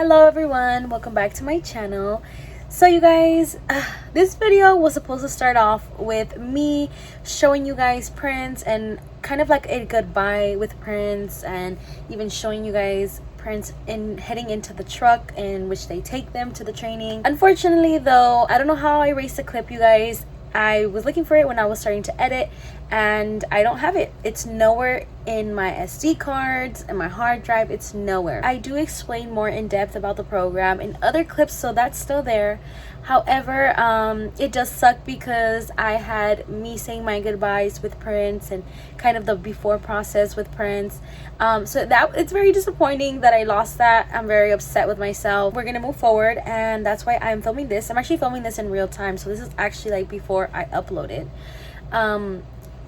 Hello everyone, welcome back to my channel. So you guys, this video was supposed to start off with me showing you guys Prince and kind of like a goodbye with Prince, and even showing you guys Prince in heading into the truck in which they take them to the training. Unfortunately though, I don't know how I erased the clip, you guys. I was looking for it when I was starting to edit and I don't have it. It's nowhere in my SD cards and my hard drive. It's nowhere. I do explain more in depth about the program in other clips, so that's still there. However, it does suck because I had me saying my goodbyes with Prince and kind of the before process with Prince. So that it's very disappointing that I lost that. I'm very upset with myself. We're gonna move forward, and that's why I'm filming this. I'm actually filming this in real time, so this is actually like before I upload it.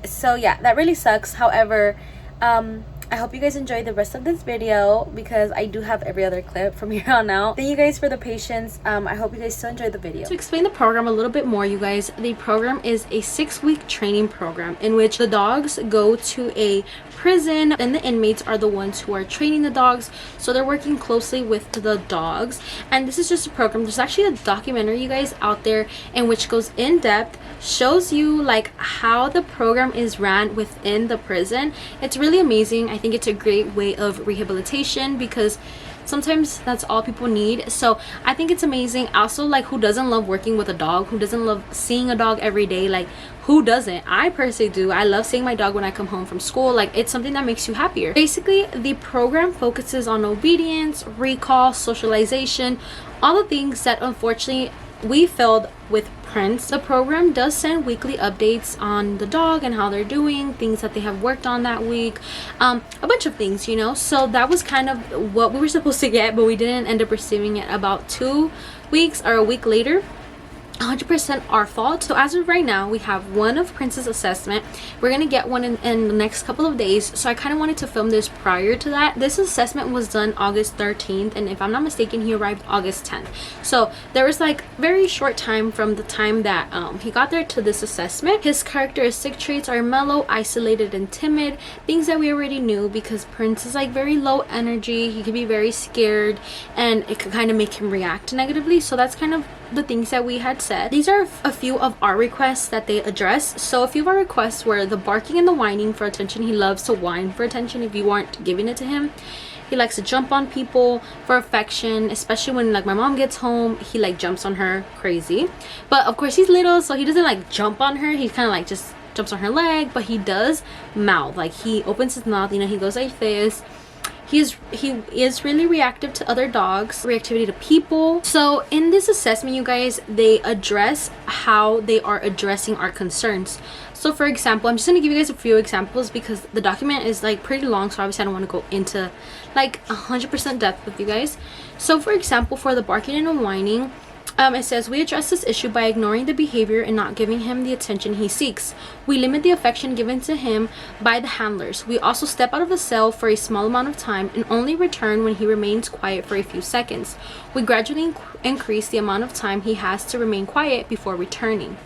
So yeah, that really sucks. However, I hope you guys enjoy the rest of this video because I do have every other clip from here on out. Thank you guys for the patience. I hope you guys still enjoy the video. To explain the program a little bit more, you guys, the program is a 6-week training program in which the dogs go to a prison and the inmates are the ones who are training the dogs, so they're working closely with the dogs. And this is just a program. There's actually a documentary, you guys, out there in which goes in depth, shows you like how the program is ran within the prison. It's really amazing. I think it's a great way of rehabilitation because sometimes that's all people need. So I think it's amazing. Also, like, who doesn't love working with a dog? Who doesn't love seeing a dog every day? Like, who doesn't? I personally do. I love seeing my dog when I come home from school. Like, it's something that makes you happier. Basically, the program focuses on obedience, recall, socialization, all the things that unfortunately we failed with Prince. The program does send weekly updates on the dog and how they're doing, things that they have worked on that week, a bunch of things, you know. So that was kind of what we were supposed to get, but we didn't end up receiving it about 2 weeks or a week later. 100% our fault. So as of right now, we have one of Prince's assessment. We're gonna get one in the next couple of days, so I kind of wanted to film this prior to that. This assessment was done August 13th, and if I'm not mistaken, he arrived August 10th. So there was like very short time from the time that he got there to this assessment. His characteristic traits are mellow, isolated, and timid, things that we already knew because Prince is like very low energy. He could be very scared and it could kind of make him react negatively. So that's kind of the things that we had said. These are a few of our requests that they address. So a few of our requests were the barking and the whining for attention. He loves to whine for attention if you aren't giving it to him. He likes to jump on people for affection, especially when like my mom gets home. He like jumps on her crazy, but of course he's little, so he doesn't like jump on her. He kind of like just jumps on her leg, but he does mouth. Like, he opens his mouth, you know, he goes like this. He is really reactive to other dogs, reactivity to people. So in this assessment, you guys, they address how they are addressing our concerns. So for example, I'm just going to give you guys a few examples because the document is like pretty long, so obviously I don't want to go into like 100% depth with you guys. So for example, for the barking and the whining, it says, we address this issue by ignoring the behavior and not giving him the attention he seeks. We limit the affection given to him by the handlers. We also step out of the cell for a small amount of time and only return when he remains quiet for a few seconds. We gradually increase the amount of time he has to remain quiet before returning.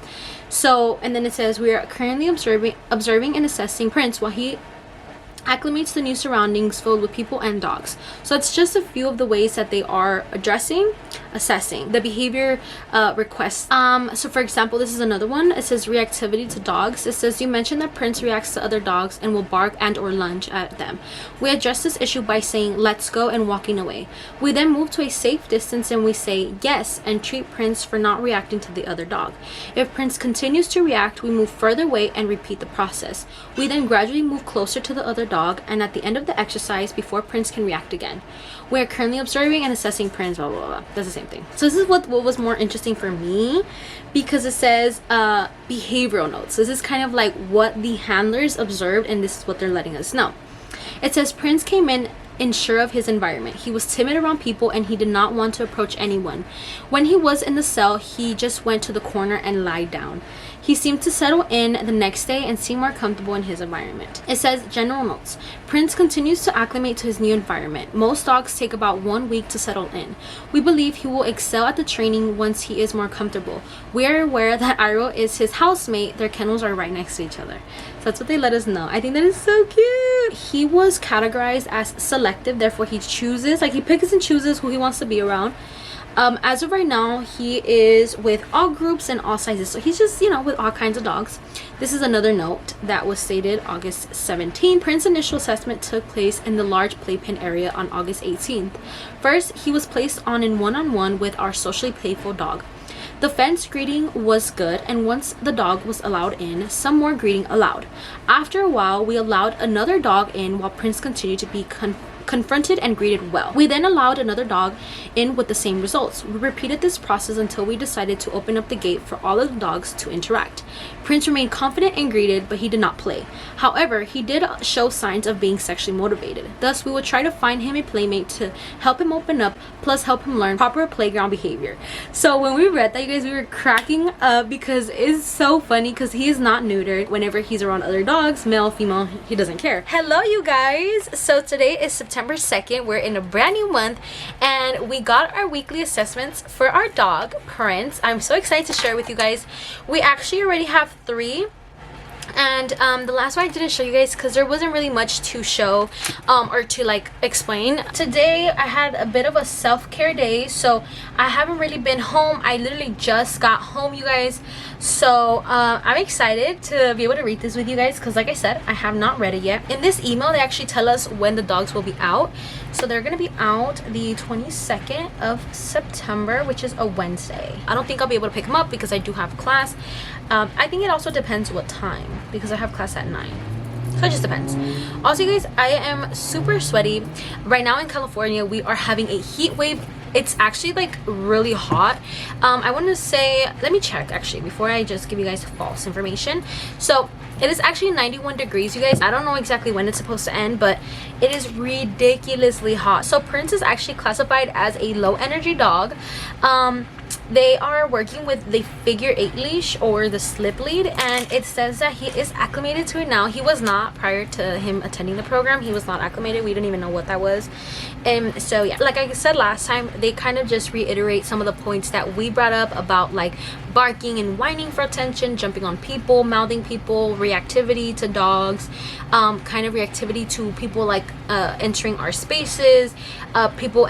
So, and then it says, we are currently observing and assessing Prince while he acclimates to new surroundings filled with people and dogs. So it's just a few of the ways that they are assessing the behavior requests. So for example, this is another one. It says reactivity to dogs. It says, you mentioned that Prince reacts to other dogs and will bark and or lunge at them. We address this issue by saying let's go and walking away. We then move to a safe distance and we say yes and treat Prince for not reacting to the other dog. If Prince continues to react, we move further away and repeat the process. We then gradually move closer to the other dog, and at the end of the exercise, before Prince can react again. We are currently observing and assessing Prince, blah, blah, blah. That's the same thing. So this is what was more interesting for me because it says behavioral notes. This is kind of like what the handlers observed, and this is what they're letting us know. It says Prince came in unsure of his environment. He was timid around people and he did not want to approach anyone. When he was in the cell, he just went to the corner and lied down. He seemed to settle in the next day and seem more comfortable in his environment. It says, general notes. Prince continues to acclimate to his new environment. Most dogs take about 1 week to settle in. We believe he will excel at the training once he is more comfortable. We are aware that Iroh is his housemate. Their kennels are right next to each other. So that's what they let us know. I think that is so cute. He was categorized as selective, therefore he chooses, like he picks and chooses who he wants to be around. As of right now, he is with all groups and all sizes. So he's just, with all kinds of dogs. This is another note that was stated August 17th. Prince's initial assessment took place in the large playpen area on August 18th. First, he was placed on in one-on-one with our socially playful dog. The fence greeting was good, and once the dog was allowed in, some more greeting allowed. After a while, we allowed another dog in while Prince continued to be confronted and greeted well. We then allowed another dog in with the same results. We repeated this process until we decided to open up the gate for all of the dogs to interact. Prince remained confident and greeted, but he did not play. However, he did show signs of being sexually motivated. Thus, we would try to find him a playmate to help him open up, plus help him learn proper playground behavior. So when we read that, you guys, we were cracking up because it's so funny because he is not neutered. Whenever he's around other dogs, male, female, he doesn't care. Hello, you guys. So today is September 2nd. We're in a brand new month and we got our weekly assessments for our dog, Prince. I'm so excited to share with you guys. We actually already have 3. And the last one I didn't show you guys because there wasn't really much to show or to explain. Today I had a bit of a self-care day, so I haven't really been home. I literally just got home, you guys. So I'm excited to be able to read this with you guys because like I said, I have not read it yet. In this email they actually tell us when the dogs will be out. So they're gonna be out the 22nd of September, which is a Wednesday. I don't think I'll be able to pick them up because I do have class. I think it also depends what time because I have class at 9. So it just depends. Also, you guys, I am super sweaty. Right now in California, we are having a heat wave. It's actually really hot. I want to say, let me check actually before I just give you guys false information. So it is actually 91 degrees, you guys. I don't know exactly when it's supposed to end, but it is ridiculously hot. So Prince is actually classified as a low energy dog. They are working with the figure 8 leash or the slip lead, and it says that he is acclimated to it now. He was not prior to him attending the program. He was not acclimated. We didn't even know what that was. So yeah, like I said last time, they kind of just reiterate some of the points that we brought up about barking and whining for attention, jumping on people, mouthing people, reactivity to dogs, kind of reactivity to people entering our spaces, people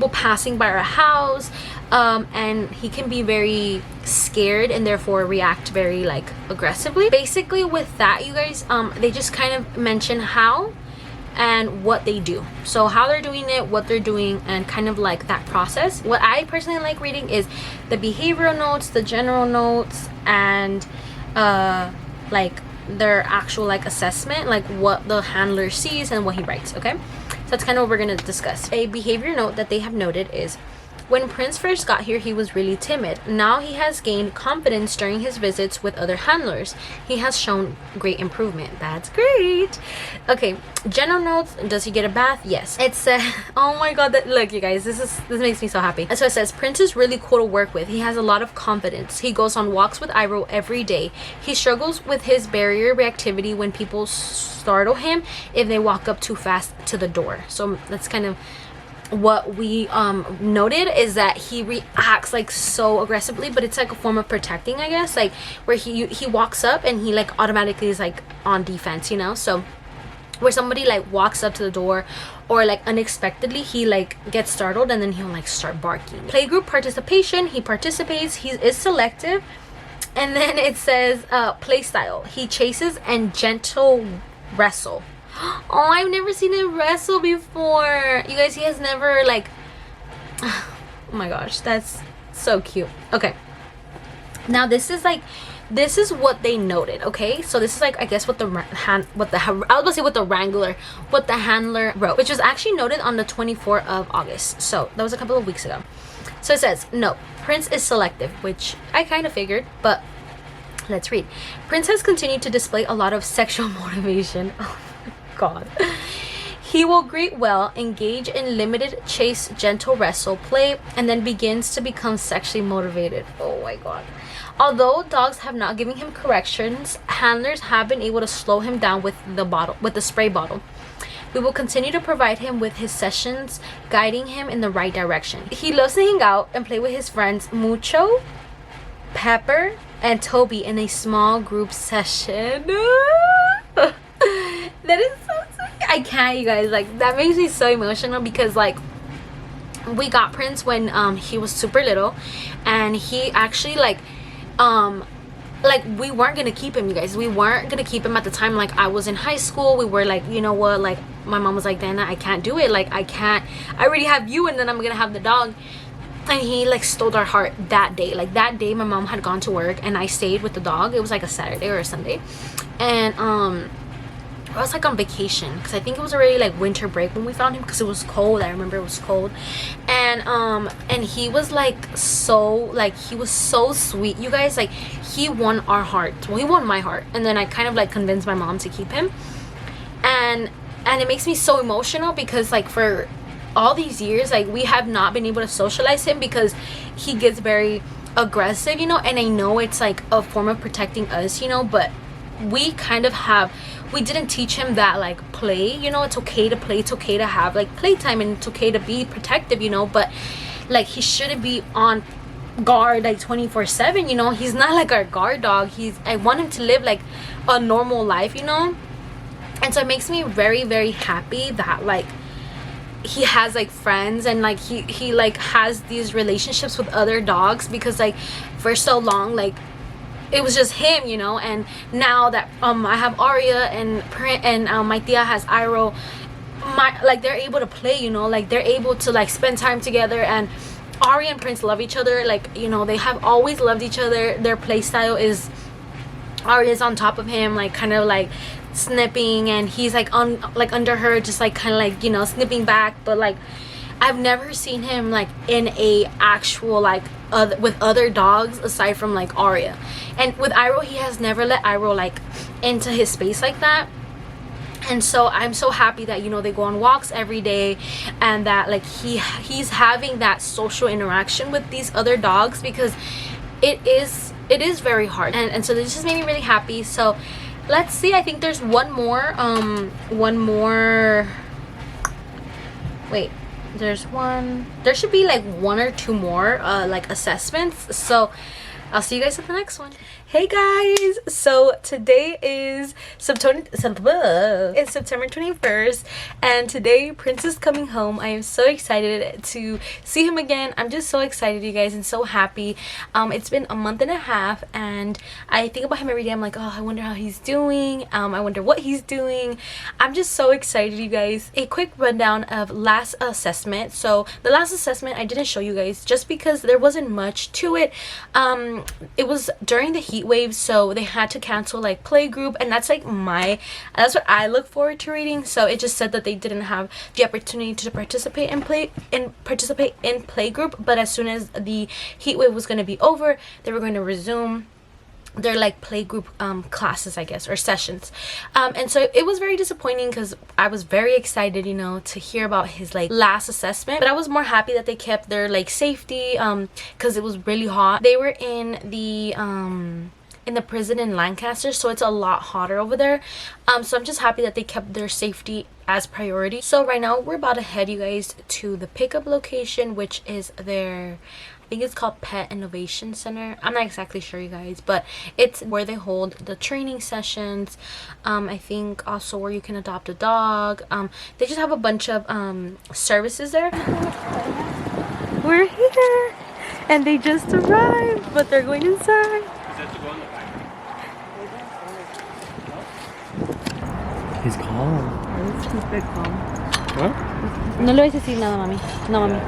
passing by our house. And he can be very scared and therefore react very aggressively. Basically with that, you guys, they just kind of mention how and what they do. So how they're doing it, what they're doing, and kind of that process. What I personally like reading is the behavioral notes, the general notes, and their actual assessment, what the handler sees and what he writes. Okay, so that's kind of what we're gonna discuss. A behavior note that they have noted is, when Prince first got here, he was really timid. Now he has gained confidence during his visits with other handlers. He has shown great improvement. That's great. Okay, general notes. Does he get a bath? Yes. It says, oh my god, look you guys, this makes me so happy. So it says, Prince is really cool to work with. He has a lot of confidence. He goes on walks with Iroh every day. He struggles with his barrier reactivity when people startle him if they walk up too fast to the door. So that's kind of what we noted, is that he reacts so aggressively, but it's a form of protecting, I guess, where he walks up and he automatically is on defense, so where somebody walks up to the door or unexpectedly he gets startled and then he'll start barking. Playgroup participation, he participates, he is selective. And then it says play style, he chases and gentle wrestle. Oh, I've never seen him wrestle before. You guys, he has never oh my gosh, that's so cute. Okay, now this is what they noted. Okay, so this is I guess what the handler wrote, which was actually noted on the 24th of August. So that was a couple of weeks ago. So it says, no, Prince is selective, which I kind of figured, but let's read. Prince has continued to display a lot of sexual motivation. God. He will greet well, engage in limited chase, gentle wrestle, play, and then begins to become sexually motivated. Oh my god. Although dogs have not given him corrections, handlers have been able to slow him down with the spray bottle. We will continue to provide him with his sessions, guiding him in the right direction. He loves to hang out and play with his friends Mucho, Pepper, and Toby in a small group session. That is so sweet. I can't, you guys. Like, that makes me so emotional because, like, we got Prince when he was super little, and he actually like we weren't gonna keep him, you guys. We weren't gonna keep him at the time. Like, I was in high school. We were like, you know what, like, my mom was like, Dana, I can't do it. Like, I already have you, and then I'm gonna have the dog. And he like stole our heart that day. Like, that day my mom had gone to work and I stayed with the dog. It was like a Saturday or a Sunday, and I was like on vacation because I think it was already like winter break when we found him because it was cold. I remember it was cold, and he was like he was so sweet, you guys. Like, he won our heart. Well, he won my heart, and then I kind of like convinced my mom to keep him, and it makes me so emotional because, like, for all these years, like, we have not been able to socialize him because he gets very aggressive, you know. And I know it's like a form of protecting us, you know, but we didn't teach him that, like, play, you know. It's okay to play, it's okay to have like playtime, and it's okay to be protective, you know. But like, he shouldn't be on guard like 24/7, you know. He's not like our guard dog. I want him to live like a normal life, you know. And so it makes me very, very happy that, like, he has like friends, and like he like has these relationships with other dogs, because like for so long, like, it was just him, you know. And now that I have Aria and my tia has Iro, like, they're able to play, you know. Like, they're able to like spend time together, and Aria and Prince love each other. Like, you know, they have always loved each other. Their play style is Aria's on top of him, like, kind of like snipping, and he's like on like under her, just like kind of like, you know, snipping back. But like, I've never seen him like in a actual like with other dogs aside from like Aria. And with Iro, he has never let Iro like into his space like that. And so I'm so happy that, you know, they go on walks every day, and that like he's having that social interaction with these other dogs, because it is very hard. And so this just made me really happy. So let's see, I think there's one more wait, there should be like one or two more like assessments. So I'll see you guys at the next one. Hey guys, so today is September 21st, and today Prince is coming home. I am so excited to see him again. I'm just so excited, you guys, and so happy. It's been a month and a half, and I think about him every day. I'm like, oh, I wonder how he's doing. I wonder what he's doing. I'm just so excited, you guys. A quick rundown of last assessment. So the last assessment I didn't show you guys just because there wasn't much to it. It was during the heat wave, so they had to cancel like play group, and that's what I look forward to reading. So it just said that they didn't have the opportunity to participate in play group, but as soon as the heat wave was going to be over, they were going to resume their like play group classes, I guess, or sessions. And so it was very disappointing because I was very excited, you know, to hear about his like last assessment, but I was more happy that they kept their like safety because it was really hot. They were in the prison in Lancaster, so it's a lot hotter over there. So I'm just happy that they kept their safety as priority. So right now we're about to head, you guys, to the pickup location, which is their, I think it's called Pet Innovation Center. I'm not exactly sure, you guys, but it's where they hold the training sessions. I think also where you can adopt a dog. They just have a bunch of services there. We're here, and they just arrived, but they're going inside. He's calm. Let's keep it calm. What? No le vais a decir nada, mami. No, mami.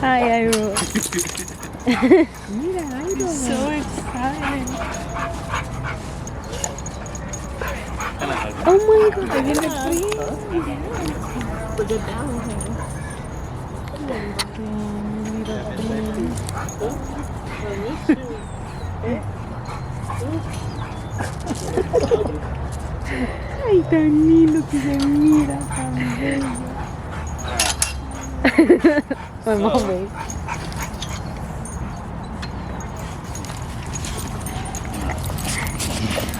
Hi, Iro. Mira, Iro. So excited. Oh my god. Ay, tan lindo que se mira, tan bello. My mom, babe.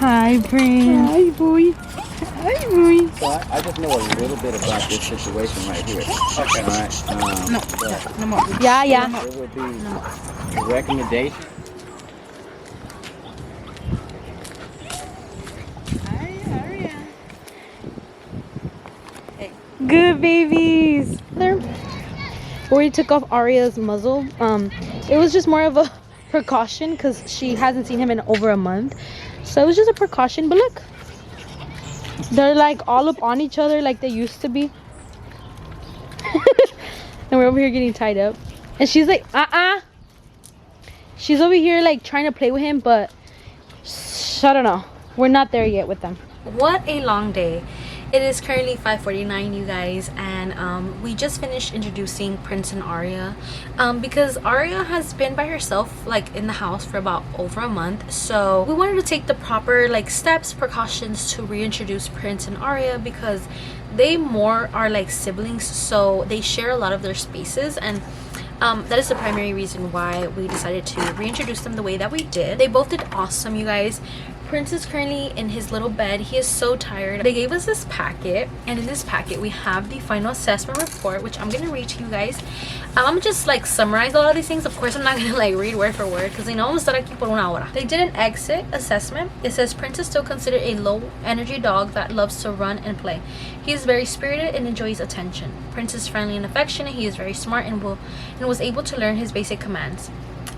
Hi, Prince. Hi, boy. Hi, boy. So I just know a little bit about this situation right here. Okay. All right. No more. Yeah. It would be a recommendation. Good babies. There. We took off Aria's muzzle. It was just more of a precaution because she hasn't seen him in over a month. So it was just a precaution. But look, they're like all up on each other like they used to be. And we're over here getting tied up. And she's like, She's over here like trying to play with him, but I don't know. We're not there yet with them. What a long day. It is currently 5:49, you guys, and we just finished introducing Prince and Aria because Aria has been by herself like in the house for about over a month. So we wanted to take the proper like steps, precautions to reintroduce Prince and Aria because they more are like siblings, so they share a lot of their spaces, and that is the primary reason why we decided to reintroduce them the way that we did. They both did awesome, you guys. Prince is currently in his little bed. He is so tired. They gave us this packet, and in this packet we have the final assessment report, which I'm gonna read to you guys. I'm gonna just like summarize a lot of these things. Of course, I'm not gonna like read word for word because you know I'm gonna estar aquí por una hora. They did an exit assessment. It says Prince is still considered a low energy dog that loves to run and play. He is very spirited and enjoys attention. Prince is friendly and affectionate. He is very smart and was able to learn his basic commands.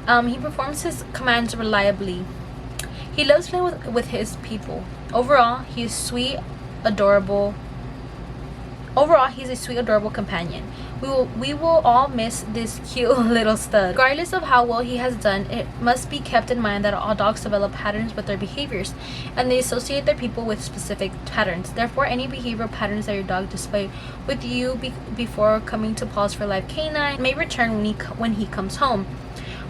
He performs his commands reliably. He loves playing with his people. Overall, he's a sweet, adorable companion. We will all miss this cute little stud. Regardless of how well he has done, it must be kept in mind that all dogs develop patterns with their behaviors, and they associate their people with specific patterns. Therefore, any behavioral patterns that your dog displays with you before coming to Paws for Life Canine may return when he comes home.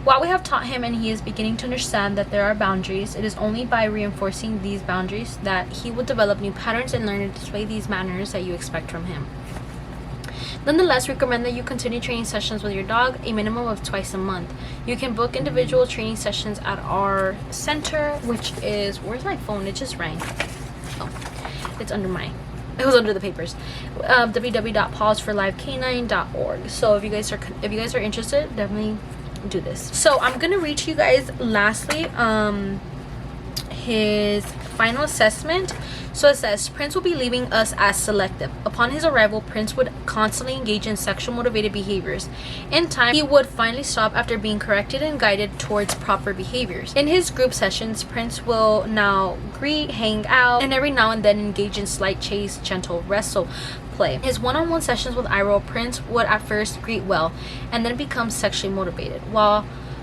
While we have taught him and he is beginning to understand that there are boundaries, it is only by reinforcing these boundaries that he will develop new patterns and learn to display these manners that you expect from him. Nonetheless, recommend that you continue training sessions with your dog a minimum of twice a month. You can book individual training sessions at our center, which is, where's my phone? It just rang. Oh, it's under my, it was under the papers. www.pawsforlifecanine.org. So if you guys are interested, definitely do this. So I'm gonna read to you guys lastly his final assessment. So it says Prince will be leaving us as selective. Upon his arrival, Prince would constantly engage in sexual motivated behaviors. In time, he would finally stop after being corrected and guided towards proper behaviors. In his group sessions, Prince will now greet, hang out, and every now and then engage in slight chase, gentle wrestle play. His one-on-one sessions with Iroh, Prince would at first greet well and then become sexually motivated,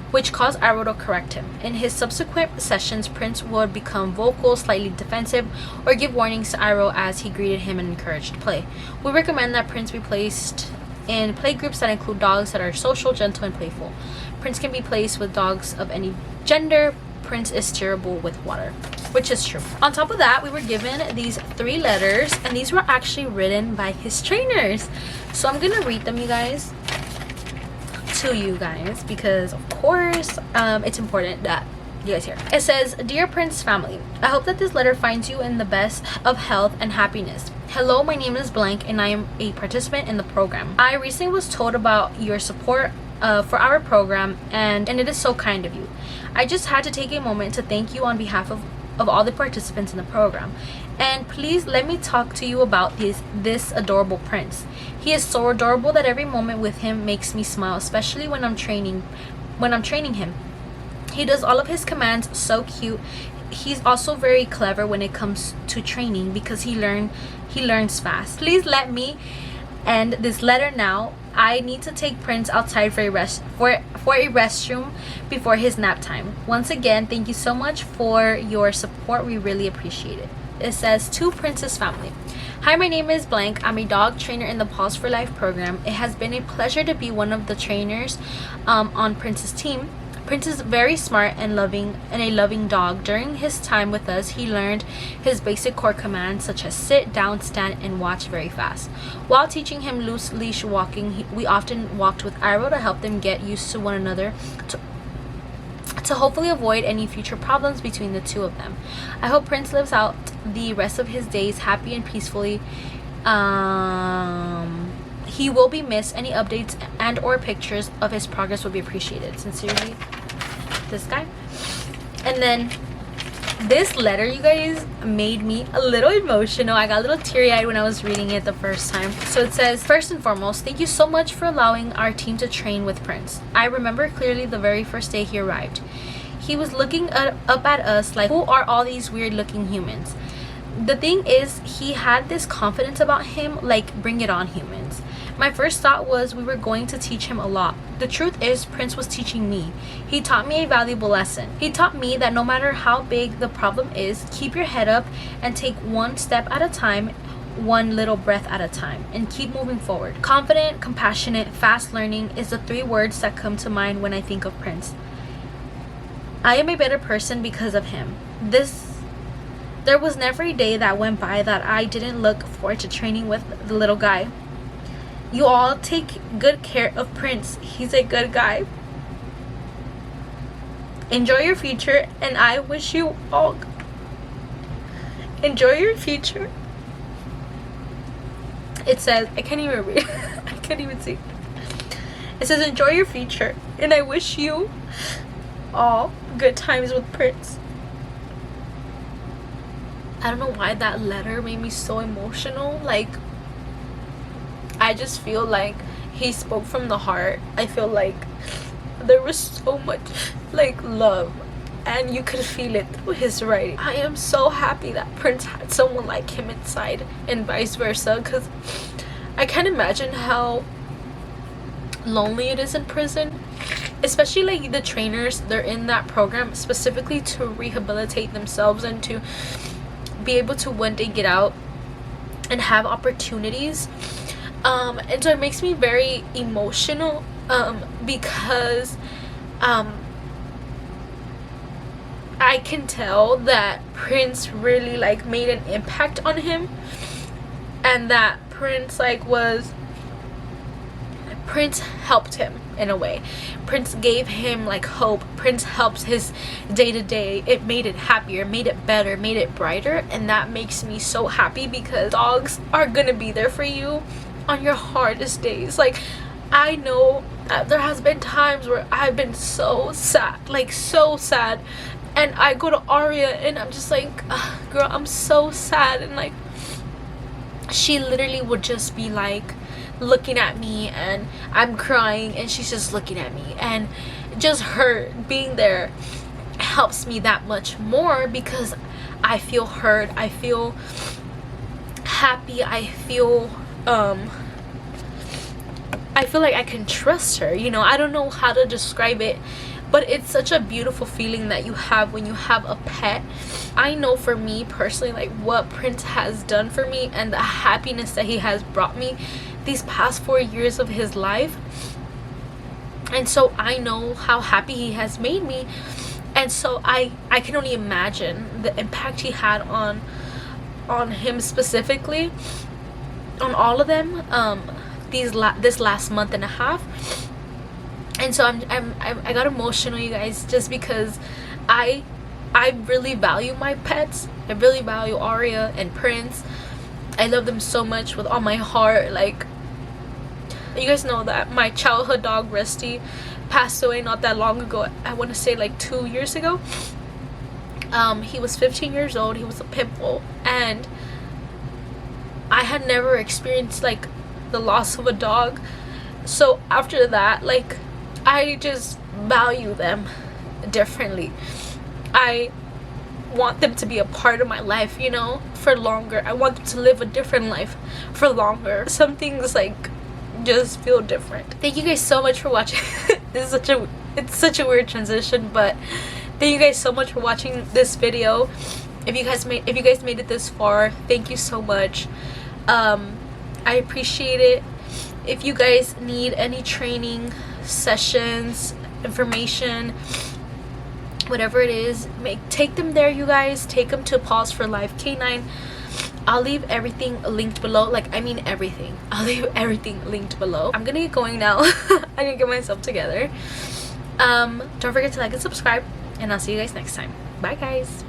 which caused Iroh to correct him. In his subsequent sessions, Prince would become vocal, slightly defensive, or give warnings to Iroh as he greeted him and encouraged play. We recommend that Prince be placed in play groups that include dogs that are social, gentle, and playful. Prince can be placed with dogs of any gender. Prince is steerable with water, which is true. On top of that, we were given these 3 letters, and these were actually written by his trainers. So I'm gonna read them, you guys, to you guys, because of course it's important that you guys hear. It says, "Dear Prince family, I hope that this letter finds you in the best of health and happiness. Hello, my name is blank and I am a participant in the program. I recently was told about your support for our program, and it is so kind of you. I just had to take a moment to thank you on behalf of all the participants in the program. And please let me talk to you about this adorable Prince. He is so adorable that every moment with him makes me smile, especially when I'm training him. He does all of his commands so cute. He's also very clever when it comes to training because he learns fast. Please let me end this letter now. I need to take Prince outside for a restroom before his nap time. Once again, thank you so much for your support. We really appreciate it." It says, to Princess family. Hi, my name is blank. I'm a dog trainer in the Paws for Life program. It has been a pleasure to be one of the trainers on Prince's team. Prince is very smart and a loving dog. During his time with us, he learned his basic core commands such as sit, down, stand, and watch very fast. While teaching him loose leash walking, we often walked with Iro to help them get used to one another to hopefully avoid any future problems between the two of them. I hope Prince lives out the rest of his days happy and peacefully. He will be missed. Any updates and or pictures of his progress would be appreciated. Sincerely, this guy. And then this letter, you guys, made me a little emotional. I got a little teary-eyed when I was reading it the first time. So it says, first and foremost, thank you so much for allowing our team to train with Prince. I remember clearly the very first day he arrived. He was looking up at us like, who are all these weird looking humans? The thing is, he had this confidence about him, like, bring it on, humans. My first thought was we were going to teach him a lot. The truth is, Prince was teaching me. He taught me a valuable lesson. He taught me that no matter how big the problem is, keep your head up and take one step at a time, one little breath at a time, and keep moving forward. Confident, compassionate, fast learning is the 3 words that come to mind when I think of Prince. I am a better person because of him. There was never a day that went by that I didn't look forward to training with the little guy. You all take good care of Prince. He's a good guy. Enjoy your future, and I wish you all enjoy your future. It says, I can't even read. I can't even see. It says, enjoy your future, and I wish you all good times with Prince. I don't know why that letter made me so emotional. Like, I just feel like he spoke from the heart. I feel like there was so much like love, and you could feel it through his writing. I am so happy that Prince had someone like him inside, and vice versa, because I can't imagine how lonely it is in prison, especially like the trainers. They're in that program specifically to rehabilitate themselves and to be able to one day get out and have opportunities. And so it makes me very emotional because I can tell that Prince really like made an impact on him, and that Prince helped him in a way. Prince gave him like hope. Prince helps his day-to-day. It made it happier, made it better, made it brighter, and that makes me so happy, because dogs are gonna be there for you on your hardest days. Like, I know that there has been times where I've been so sad, like so sad, and I go to Aria and I'm just like, girl, I'm so sad, and like she literally would just be like looking at me, and I'm crying and she's just looking at me, and just her being there helps me that much more, because I feel heard, I feel happy, I feel like I can trust her, you know. I don't know how to describe it, but it's such a beautiful feeling that you have when you have a pet. I know for me personally, like what Prince has done for me and the happiness that he has brought me these past 4 years of his life, and so I know how happy he has made me, and so I can only imagine the impact he had on him specifically, on all of them, this last month and a half. And so I got emotional, you guys, just because I really value my pets. I really value Aria and Prince. I love them so much with all my heart. Like, you guys know that my childhood dog Rusty passed away not that long ago. I want to say like 2 years ago. He was 15 years old. He was a pit bull, and I had never experienced like the loss of a dog. So after that, like, I just value them differently. I want them to be a part of my life, you know, for longer. I want them to live a different life for longer. Some things like just feel different. Thank you guys so much for watching. It's such a weird transition, but thank you guys so much for watching this video. If you guys made it this far, thank you so much. I appreciate it. If you guys need any training sessions, information, whatever it is, take them there, you guys. Take them to Pause for Life K9. I'll leave everything linked below. Like, I mean everything. I'll leave everything linked below. I'm gonna get going now. I need to get myself together. Don't forget to like and subscribe, and I'll see you guys next time. Bye, guys.